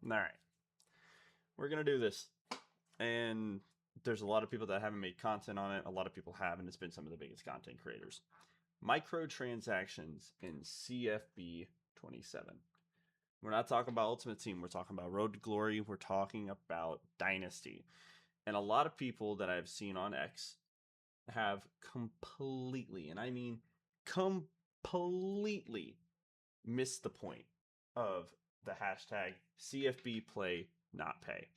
All right. We're going to do this. And there's a lot of people that haven't made content on it. A lot of people have, and it's been some of the biggest content creators. Microtransactions in CFB 27. We're not talking about Ultimate Team. We're talking about Road to Glory. We're talking about Dynasty. And a lot of people that I've seen on X have completely, and I mean completely, missed the point of the hashtag CFB play not pay.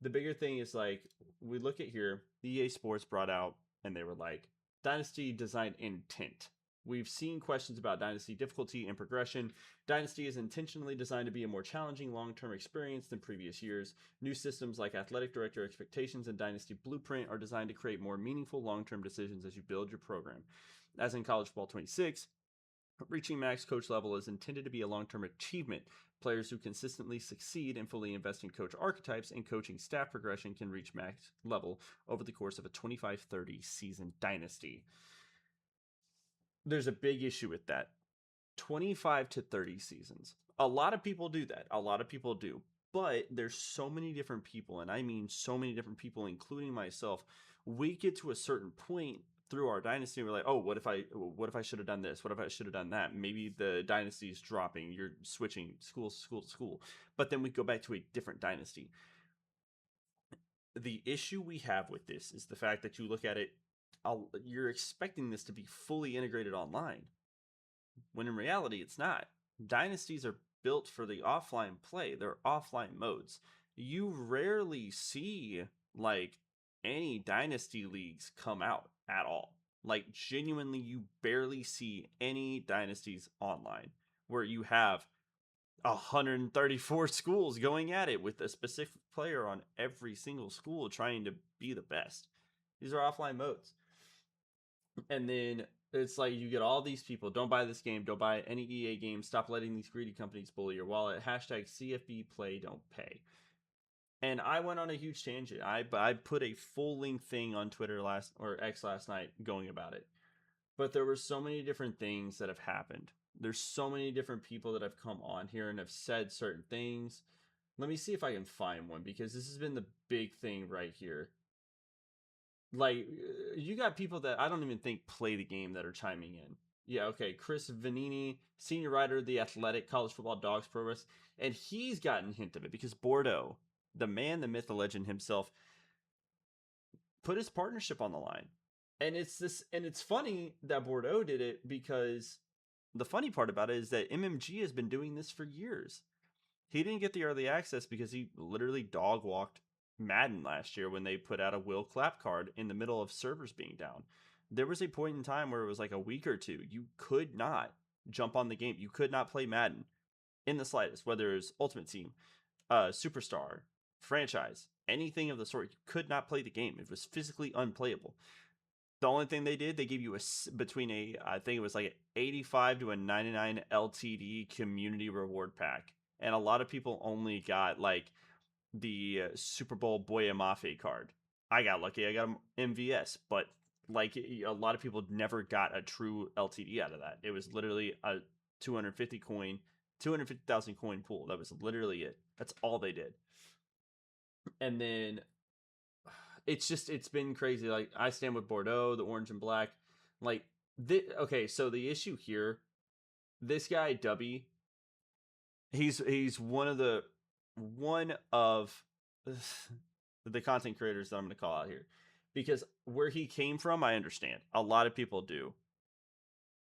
The bigger thing is like, we look at here, EA Sports brought out and they were like, Dynasty design intent. We've seen questions about Dynasty difficulty and progression. Dynasty is intentionally designed to be a more challenging long-term experience than previous years. New systems like Athletic Director Expectations and Dynasty Blueprint are designed to create more meaningful long-term decisions as you build your program. As in College Football 26, reaching max coach level is intended to be a long-term achievement. Players who consistently succeed and fully invest in coach archetypes and coaching staff progression can reach max level over the course of a 25-30 season dynasty. There's a big issue with that. 25 to 30 seasons. A lot of people do that. A lot of people do. But there's so many different people, and I mean so many different people, including myself. We get to a certain point through our dynasty, we're like, oh, what if I should have done this? What if I should have done that? Maybe the dynasty is dropping. You're switching school to school. But then we go back to a different dynasty. The issue we have with this is the fact that you look at it, you're expecting this to be fully integrated online, when in reality, it's not. Dynasties are built for the offline play. They're offline modes. You rarely see like any dynasty leagues come out at all. Like genuinely, you barely see any dynasties online where you have 134 schools going at it with a specific player on every single school trying to be the best. These are offline modes. And then it's like you get all these people, don't buy this game, don't buy any EA game, stop letting these greedy companies bully your wallet, hashtag CFB play don't pay. And I went on a huge tangent. I put a full length thing on Twitter X last night going about it. But there were so many different things that have happened. There's so many different people that have come on here and have said certain things. Let me see if I can find one, because this has been the big thing right here. Like, you got people that I don't even think play the game that are chiming in. Yeah, okay. Chris Vanini, senior writer of The Athletic, College Football Dogs Progress, and he's gotten hint of it because Bordeaux, the man, the myth, the legend himself, put his partnership on the line. And it's funny that Bordeaux did it, because the funny part about it is that MMG has been doing this for years. He didn't get the early access because he literally dog walked Madden last year when they put out a Will Clapp card in the middle of servers being down. There was a point in time where it was like a week or two. You could not jump on the game. You could not play Madden in the slightest, whether it was Ultimate Team, Superstar, franchise, anything of the sort. You could not play the game. It was physically unplayable. The only thing they did, they gave you I think it was like an 85 to a 99 LTD community reward pack. And a lot of people only got like the Super Bowl Boya Mafe card. I got lucky. I got an MVS, but like a lot of people never got a true LTD out of that. It was literally a 250,000 coin pool. That was literally it. That's all they did. And then it's been crazy. Like, I stand with Bordeaux, the orange and black. Like, okay, so the issue here, this guy Dubby, he's one of the content creators that I'm going to call out here, because where he came from, I understand. A lot of people do.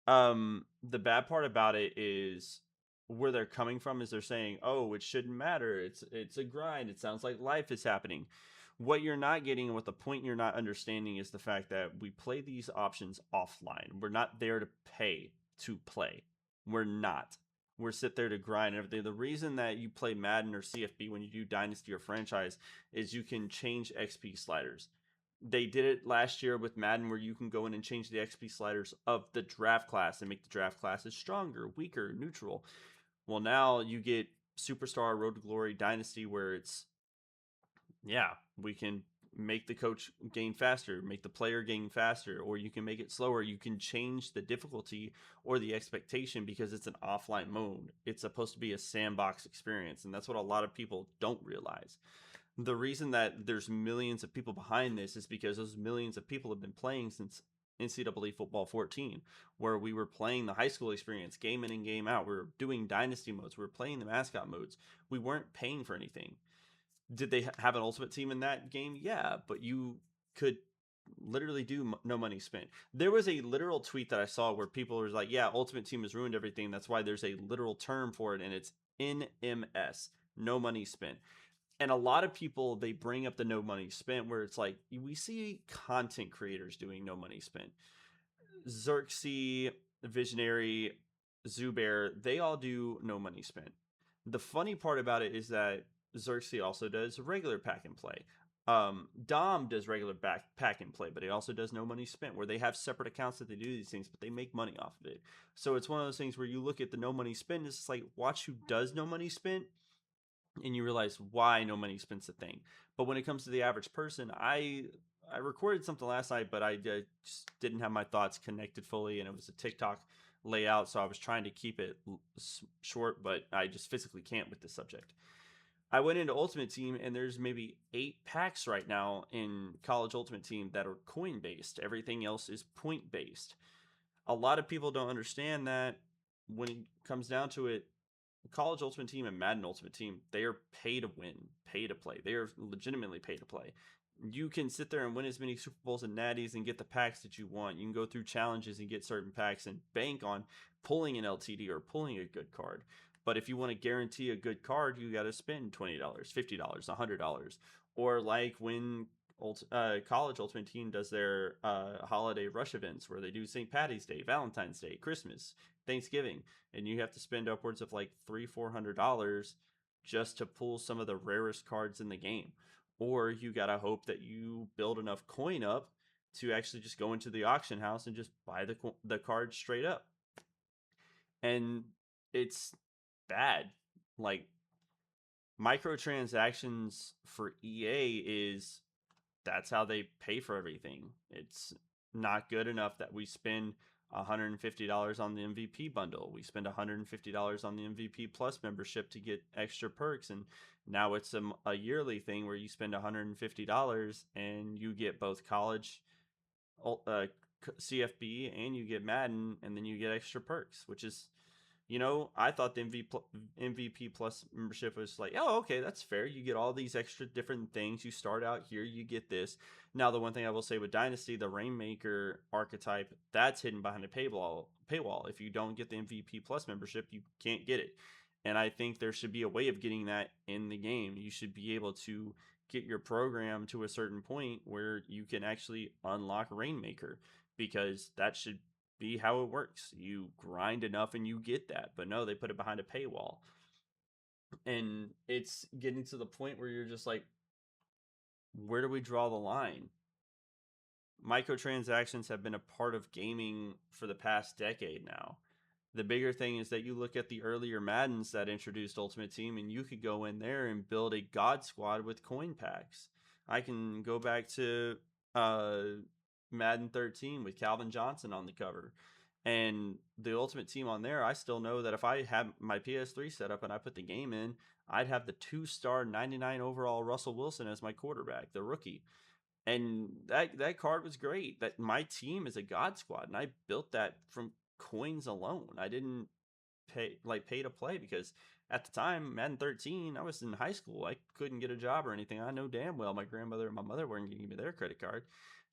The bad part about it is where they're coming from is they're saying, "Oh, it shouldn't matter. It's a grind. It sounds like life is happening." What you're not getting, and what the point you're not understanding, is the fact that we play these options offline. We're not there to pay to play. We're not. We're sit there to grind and everything. The reason that you play Madden or CFB when you do Dynasty or franchise is you can change XP sliders. They did it last year with Madden, where you can go in and change the XP sliders of the draft class and make the draft classes stronger, weaker, neutral. Well, now you get Superstar, Road to Glory, Dynasty, where it's, yeah, we can make the coach gain faster, make the player gain faster, or you can make it slower. You can change the difficulty or the expectation because it's an offline mode. It's supposed to be a sandbox experience, and that's what a lot of people don't realize. The reason that there's millions of people behind this is because those millions of people have been playing since NCAA football 14, where we were playing the high school experience, game in and game out. We were doing dynasty modes. We were playing the mascot modes. We weren't paying for anything. Did they have an ultimate team in that game? Yeah, but you could literally do no money spent. There was a literal tweet that I saw where people were like, yeah, ultimate team has ruined everything. That's why there's a literal term for it, and it's NMS, no money spent. And a lot of people, they bring up the no money spent, where it's like we see content creators doing no money spent. Xerxes, Visionary, Zubair, they all do no money spent. The funny part about it is that Xerxes also does regular pack and play. Dom does regular pack and play, but he also does no money spent, where they have separate accounts that they do these things, but they make money off of it. So it's one of those things where you look at the no money spent, it's just like, watch who does no money spent, and you realize why no money spent's a thing. But when it comes to the average person, I recorded something last night, but I just didn't have my thoughts connected fully, and it was a TikTok layout, so I was trying to keep it short, but I just physically can't with this subject. I went into Ultimate Team, and there's maybe 8 packs right now in College Ultimate Team that are coin based. Everything else is point based. A lot of people don't understand that when it comes down to it, College Ultimate Team and Madden Ultimate Team, they are pay to win, pay to play. They are legitimately pay to play. You can sit there and win as many Super Bowls and Natties and get the packs that you want. You can go through challenges and get certain packs and bank on pulling an LTD or pulling a good card. But if you want to guarantee a good card, you got to spend $20, $50, $100. Or like when College Ultimate Team does their holiday rush events where they do St. Patty's Day, Valentine's Day, Christmas, Thanksgiving, and you have to spend upwards of like $300-$400 just to pull some of the rarest cards in the game. Or you gotta hope that you build enough coin up to actually just go into the auction house and just buy the card straight up. And it's bad. Like, microtransactions for EA is, that's how they pay for everything. It's not good enough that we spend $150 on the MVP bundle. We spend $150 on the MVP Plus membership to get extra perks, and now it's a yearly thing where you spend $150 and you get both college, CFB, and you get Madden, and then you get extra perks, which is, I thought the MVP Plus membership was like, oh, okay, that's fair. You get all these extra different things. You start out here, you get this. Now, the one thing I will say with Dynasty, the Rainmaker archetype, that's hidden behind a paywall. If you don't get the MVP Plus membership, you can't get it. And I think there should be a way of getting that in the game. You should be able to get your program to a certain point where you can actually unlock Rainmaker, because that should be how it works. You grind enough and you get that. But no, they put it behind a paywall. And it's getting to the point where you're just like, where do we draw the line? Microtransactions have been a part of gaming for the past decade now. The bigger thing is that you look at the earlier Maddens that introduced Ultimate Team, and you could go in there and build a God Squad with coin packs. I can go back to Madden 13 with Calvin Johnson on the cover. And the Ultimate Team on there, I still know that if I had my PS3 set up and I put the game in, I'd have the 2-star 99 overall Russell Wilson as my quarterback, the rookie. And that card was great. That my team is a God Squad, and I built that from coins alone. I didn't pay to play, because at the time, Madden 13, I was in high school. I couldn't get a job or anything. I know damn well my grandmother and my mother weren't giving me their credit card.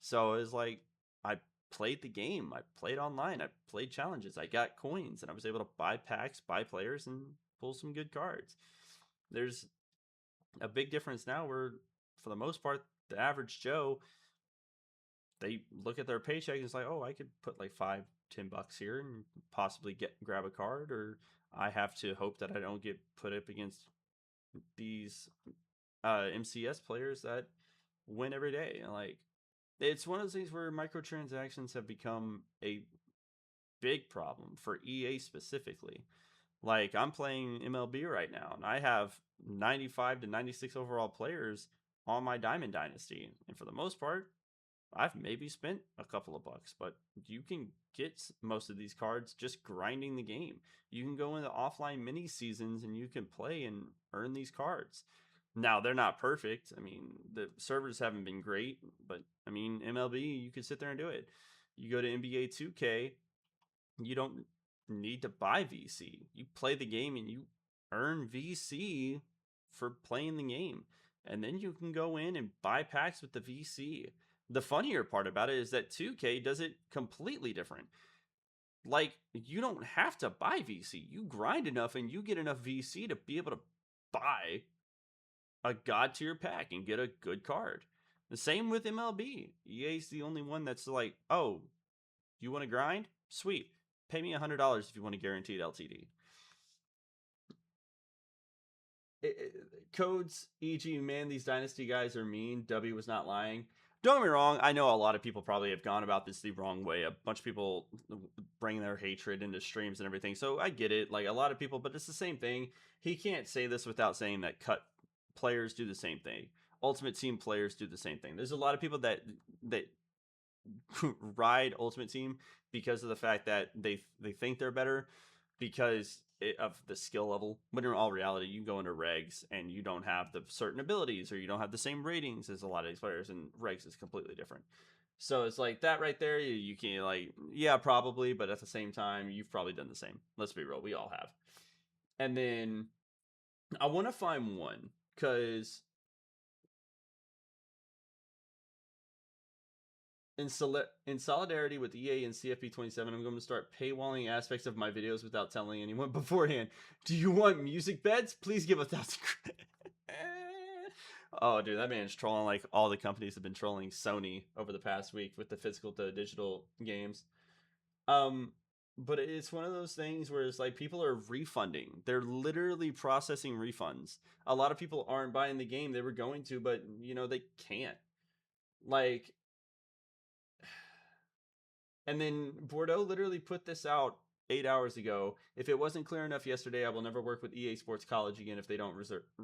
So it was like, I played the game. I played online. I played challenges. I got coins, and I was able to buy packs, buy players, and pull some good cards. There's a big difference now where, for the most part, the average Joe, they look at their paycheck and it's like, oh, I could put like $5-10 here and possibly grab a card, or I have to hope that I don't get put up against these MCS players that win every day. And like, it's one of those things where microtransactions have become a big problem for EA specifically. Like, I'm playing MLB right now, and I have 95 to 96 overall players on my Diamond Dynasty. And for the most part, I've maybe spent a couple of bucks, but you can get most of these cards just grinding the game. You can go into offline mini seasons and you can play and earn these cards. Now, they're not perfect. I mean, the servers haven't been great, but I mean, MLB, you could sit there and do it. You go to NBA 2K, you don't need to buy VC. You play the game and you earn VC for playing the game. And then you can go in and buy packs with the VC. The funnier part about it is that 2K does it completely different. Like, you don't have to buy VC. You grind enough and you get enough VC to be able to buy a god tier pack and get a good card. The same with MLB. EA's the only one that's like, oh, you want to grind? Sweet. Pay me $100 if you want a guaranteed LTD. Codes, e.g., man, these Dynasty guys are mean. W was not lying. Don't get me wrong. I know a lot of people probably have gone about this the wrong way. A bunch of people bring their hatred into streams and everything. So I get it. Like a lot of people, but it's the same thing. He can't say this without saying that cut players do the same thing. Ultimate Team players do the same thing. There's a lot of people that ride Ultimate Team because of the fact that they think they're better because of the skill level. But in all reality, you go into regs and you don't have the certain abilities or you don't have the same ratings as a lot of these players, and regs is completely different. So it's like that right there. You can't like, yeah, probably, but at the same time, you've probably done the same. Let's be real, we all have. And then I want to find one because in solidarity with EA and CFP27, I'm going to start paywalling aspects of my videos without telling anyone beforehand. Do you want music beds? Please give 1,000 credit. Oh, dude, that man's trolling like all the companies have been trolling Sony over the past week with the physical to digital games. But it's one of those things where it's like people are refunding. They're literally processing refunds. A lot of people aren't buying the game they were going to, but they can't. Like, and then Bordeaux literally put this out 8 hours ago. If it wasn't clear enough yesterday, I will never work with EA Sports College again if they don't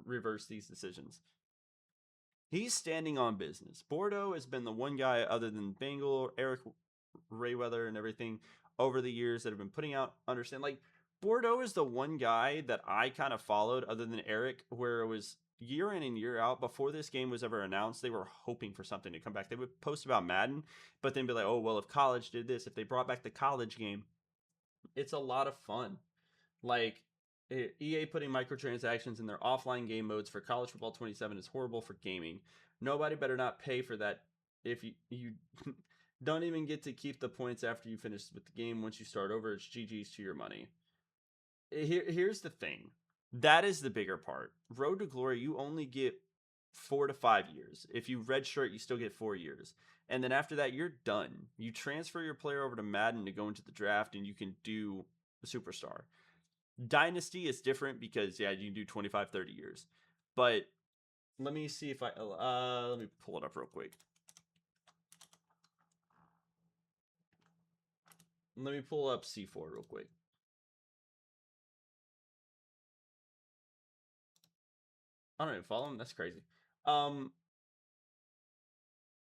reverse these decisions. He's standing on business. Bordeaux has been the one guy other than Bangle, Eric Rayweather, and everything over the years that have been putting out understand. Like, Bordeaux is the one guy that I kind of followed other than Eric, where it was year in and year out before this game was ever announced. They were hoping for something to come back. They would post about Madden, but then be like, oh, well, if college did this, if they brought back the college game, it's a lot of fun. Like, EA putting microtransactions in their offline game modes for College Football 27 is horrible for gaming. Nobody better not pay for that if you don't even get to keep the points after you finish with the game. Once you start over, it's GG's to your money. Here's the thing. That is the bigger part. Road to Glory, you only get 4 to 5 years. If you redshirt, you still get 4 years. And then after that, you're done. You transfer your player over to Madden to go into the draft, and you can do a superstar. Dynasty is different because, yeah, you can do 25, 30 years. But let me see if let me pull it up real quick. Let me pull up C4 real quick. I don't even follow him. That's crazy.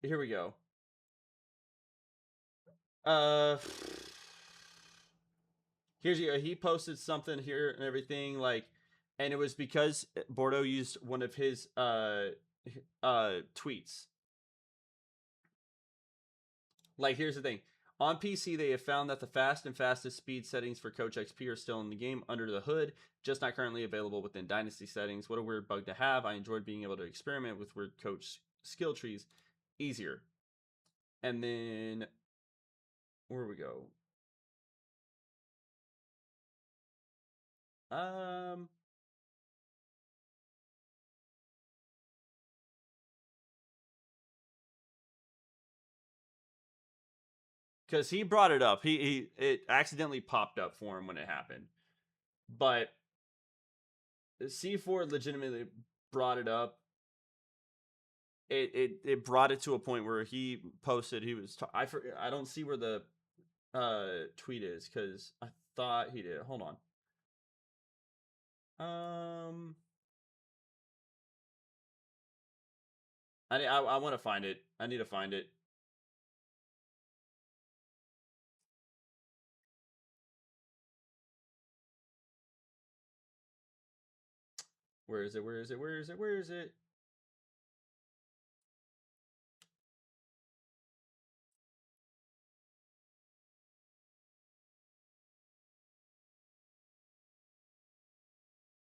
Here we go. He posted something here and everything, like, and it was because Bordeaux used one of his tweets. Like, here's the thing. On PC, they have found that the fast and fastest speed settings for Coach XP are still in the game under the hood, just not currently available within Dynasty settings. What a weird bug to have. I enjoyed being able to experiment with weird Coach skill trees easier. And then, where we go? Because he brought it up. It accidentally popped up for him when it happened. But C4 legitimately brought it up. It brought it to a point where he posted, he was I don't see where the tweet is because I thought he did. Hold on. I want to find it. I need to find it. Where is it? Where is it? Where is it? Where is it?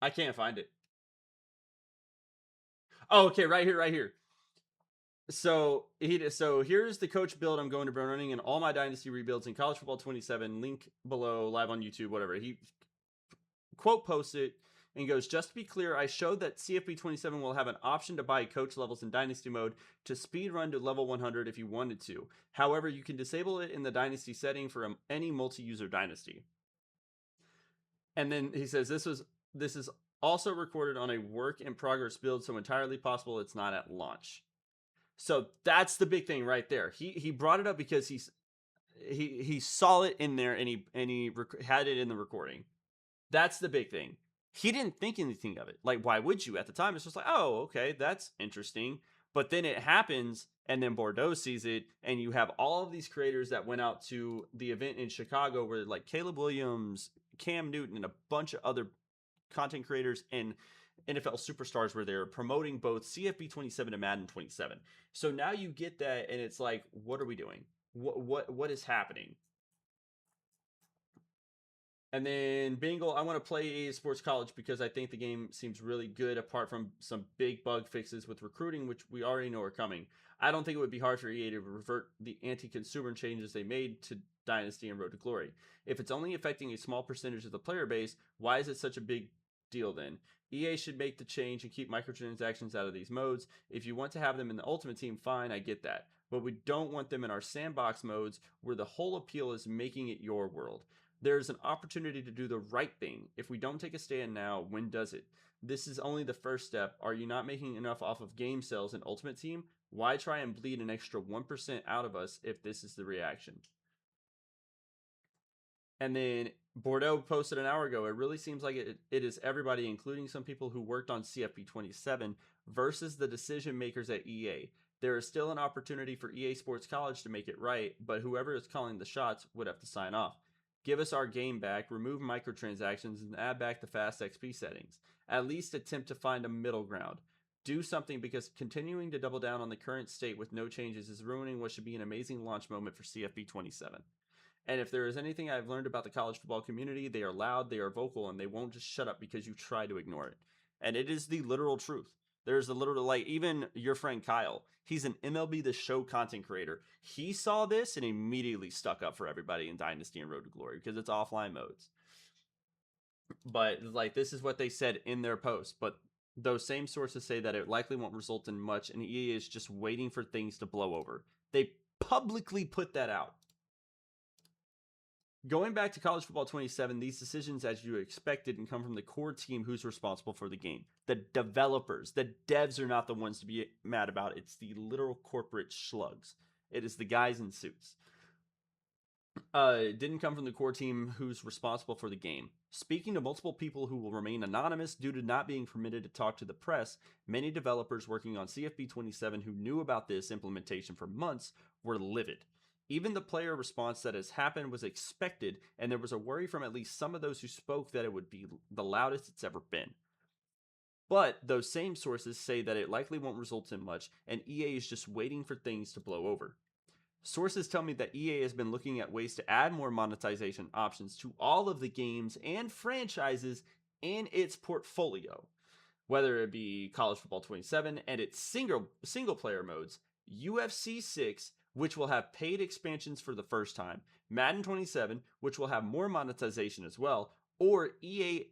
I can't find it. Oh, okay, right here, right here. So here's the coach build I'm going to be running in all my dynasty rebuilds in college football 27. Link below, live on YouTube, whatever. He quote posts it and goes, just to be clear, I showed that CFB 27 will have an option to buy coach levels in dynasty mode to speed run to level 100 if you wanted to. However, you can disable it in the dynasty setting for any multi-user dynasty. And then he says this is also recorded on a work in progress build, so entirely possible it's not at launch. So that's the big thing right there. He brought it up because he saw it in there and he had it in the recording. That's the big thing. He didn't think anything of it. Like, why would you? At the time, it's just like, oh, okay, that's interesting. But then it happens, and then Bordeaux sees it, and you have all of these creators that went out to the event in Chicago where like Caleb Williams, Cam Newton, and a bunch of other content creators and NFL superstars were there promoting both CFB 27 and Madden 27. So now you get that, and it's like, what are we doing? What is happening? And then Bingle, I want to play EA Sports College because I think the game seems really good apart from some big bug fixes with recruiting, which we already know are coming. I don't think it would be hard for EA to revert the anti-consumer changes they made to Dynasty and Road to Glory. If it's only affecting a small percentage of the player base, why is it such a big deal then? EA should make the change and keep microtransactions out of these modes. If you want to have them in the Ultimate Team, fine, I get that. But we don't want them in our sandbox modes where the whole appeal is making it your world. There's an opportunity to do the right thing. If we don't take a stand now, when does it? This is only the first step. Are you not making enough off of game sales in Ultimate Team? Why try and bleed an extra 1% out of us if this is the reaction? And then Bordeaux posted an hour ago. It really seems like it is everybody, including some people who worked on CFB 27, versus the decision makers at EA. There is still an opportunity for EA Sports College to make it right, but whoever is calling the shots would have to sign off. Give us our game back, remove microtransactions, and add back the fast XP settings. At least attempt to find a middle ground. Do something because continuing to double down on the current state with no changes is ruining what should be an amazing launch moment for CFB 27. And if there is anything I've learned about the college football community, they are loud, they are vocal, and they won't just shut up because you try to ignore it. And it is the literal truth. There's the literal, like, even your friend Kyle, he's an MLB The Show content creator. He saw this and immediately stuck up for everybody in Dynasty and Road to Glory because it's offline modes. But, like, this is what they said in their post. But those same sources say that it likely won't result in much, and EA is just waiting for things to blow over. They publicly put that out. Going back to college football 27, these decisions, as you expected, can come from the core team who's responsible for the game. The developers, the devs are not the ones to be mad about. It's the literal corporate slugs. It is the guys in suits. It didn't come from the core team who's responsible for the game. Speaking to multiple people who will remain anonymous due to not being permitted to talk to the press, many developers working on CFB 27 who knew about this implementation for months were livid. Even the player response that has happened was expected, and there was a worry from at least some of those who spoke that it would be the loudest it's ever been. But those same sources say that it likely won't result in much, and EA is just waiting for things to blow over. Sources tell me that EA has been looking at ways to add more monetization options to all of the games and franchises in its portfolio, whether it be College Football 27 and its single player modes, UFC 6, which will have paid expansions for the first time, Madden 27, which will have more monetization as well, or EA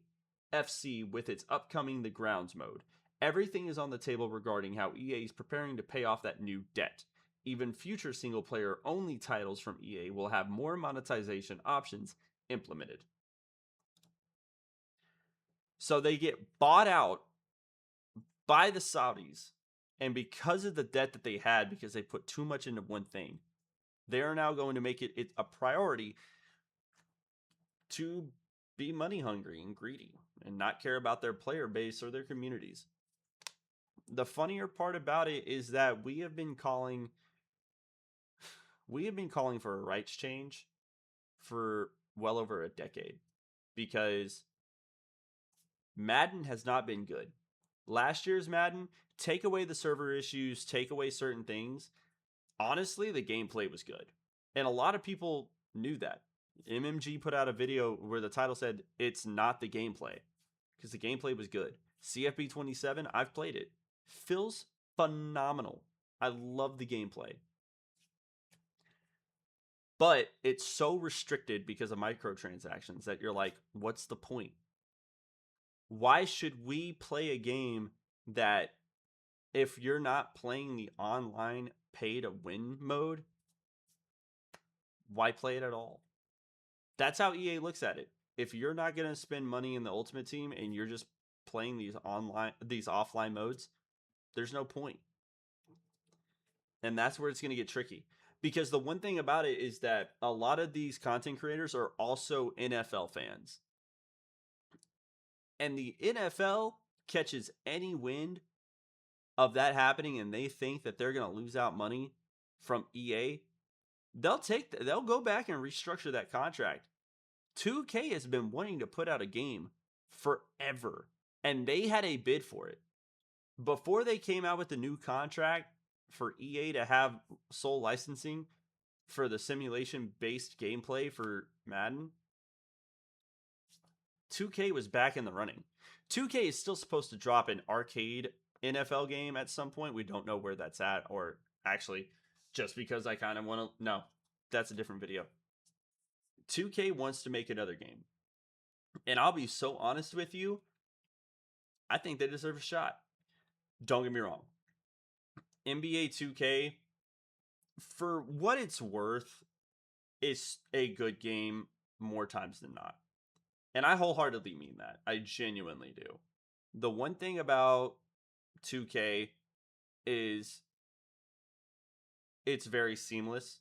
FC with its upcoming The Grounds mode. Everything is on the table regarding how EA is preparing to pay off that new debt. Even future single player only titles from EA will have more monetization options implemented. So they get bought out by the Saudis, and because of the debt that they had, because they put too much into one thing, they are now going to make it a priority to be money hungry and greedy and not care about their player base or their communities. the funnier part about it is that we have been calling for a rights change for well over a decade because Madden has not been good. Last year's Madden, take away the server issues, take away certain things. Honestly, the gameplay was good. And a lot of people knew that. MMG put out a video where the title said it's not the gameplay because the gameplay was good. CFB 27, I've played it. Feels phenomenal. I love the gameplay. But it's so restricted because of microtransactions that you're like, what's the point? Why should we play a game that if you're not playing the online pay to win mode, why play it at all? That's how EA looks at it. If you're not going to spend money in the Ultimate Team and you're just playing these offline modes, there's no point. And that's where it's going to get tricky. Because the one thing about it is that a lot of these content creators are also NFL fans. And the NFL catches any wind of that happening and they think that they're going to lose out money from EA, they'll go back and restructure that contract. 2K has been wanting to put out a game forever, and they had a bid for it. Before they came out with the new contract for EA to have sole licensing for the simulation-based gameplay for Madden, 2K was back in the running. 2K is still supposed to drop an arcade NFL game at some point. We don't know where that's at, or actually, just because I kind of want to... No, that's a different video. 2K wants to make another game. And I'll be so honest with you, I think they deserve a shot. Don't get me wrong. NBA 2K, for what it's worth, is a good game more times than not. And I wholeheartedly mean that. I genuinely do. The one thing about 2K is it's very seamless.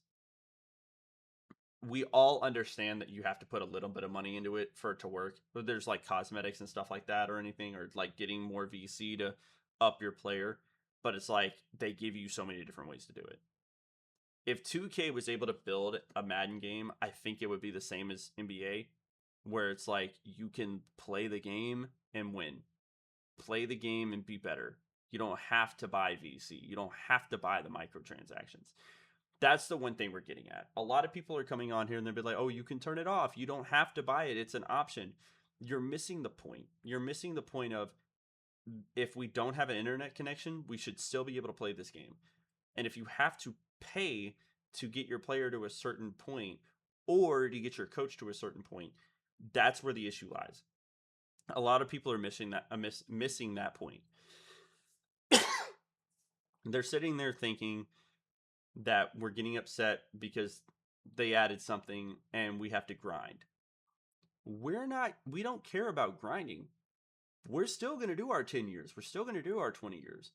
We all understand that you have to put a little bit of money into it for it to work. There's like cosmetics and stuff like that or anything, or like getting more VC to up your player. But it's like they give you so many different ways to do it. If 2K was able to build a Madden game, I think it would be the same as NBA, where it's like you can play the game and win. Play the game and be better. You don't have to buy VC. You don't have to buy the microtransactions. That's the one thing we're getting at. A lot of people are coming on here and they'll be like, oh, you can turn it off. You don't have to buy it. It's an option. You're missing the point. You're missing the point of if we don't have an internet connection, we should still be able to play this game. And if you have to pay to get your player to a certain point or to get your coach to a certain point, that's where the issue lies. A lot of people are missing that point. They're sitting there thinking that we're getting upset because they added something and we have to grind. We don't care about grinding. We're still going to do our 10 years. We're still going to do our 20 years.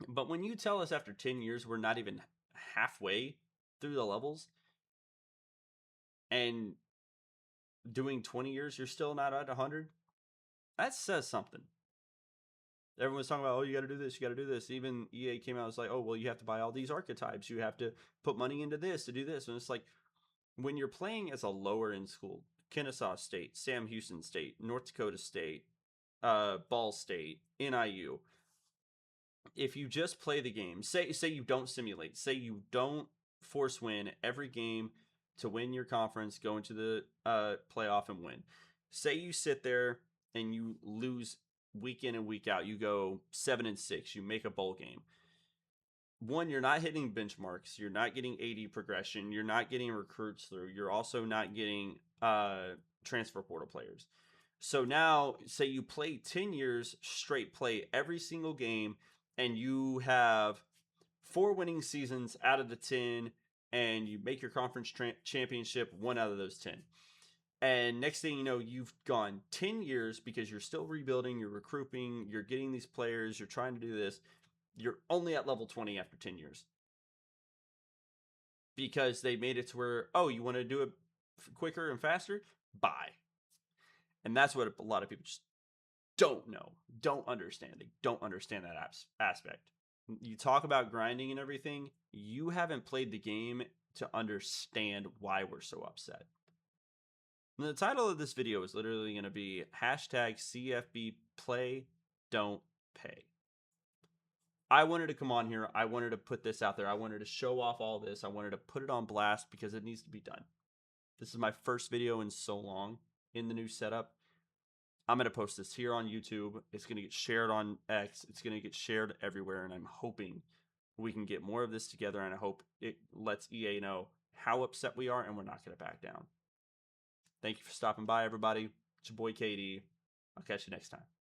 But when you tell us after 10 years we're not even halfway through the levels and doing 20 years you're still not at 100, that says something. Everyone's talking about, oh, you got to do this, you got to do this. Even EA came out and was like, oh, well, you have to buy all these archetypes. You have to put money into this to do this. And it's like, when you're playing as a lower end school, Kennesaw State, Sam Houston State, North Dakota State, Ball State, NIU, if you just play the game, say you don't simulate, say you don't force win every game to win your conference, go into the playoff and win. Say you sit there and you lose week in and week out, you go 7-6, you make a bowl game. One, you're not hitting benchmarks, you're not getting AD progression, you're not getting recruits through, you're also not getting transfer portal players. So now, say you play 10 years straight, play every single game, and you have 4 winning seasons out of the 10, and you make your conference championship 1 out of those 10. And next thing you know, you've gone 10 years because you're still rebuilding, you're recruiting, you're getting these players, you're trying to do this. You're only at level 20 after 10 years. Because they made it to where, oh, you want to do it quicker and faster? Buy. And that's what a lot of people just don't know, don't understand. They don't understand that aspect. You talk about grinding and everything. You haven't played the game to understand why we're so upset. And the title of this video is literally going to be hashtag CFB play don't pay. I wanted to come on here. I wanted to put this out there. I wanted to show off all this. I wanted to put it on blast because it needs to be done. This is my first video in so long in the new setup. I'm going to post this here on YouTube. It's going to get shared on X. It's going to get shared everywhere. And I'm hoping we can get more of this together. And I hope it lets EA know how upset we are and we're not going to back down. Thank you for stopping by, everybody. It's your boy KD. I'll catch you next time.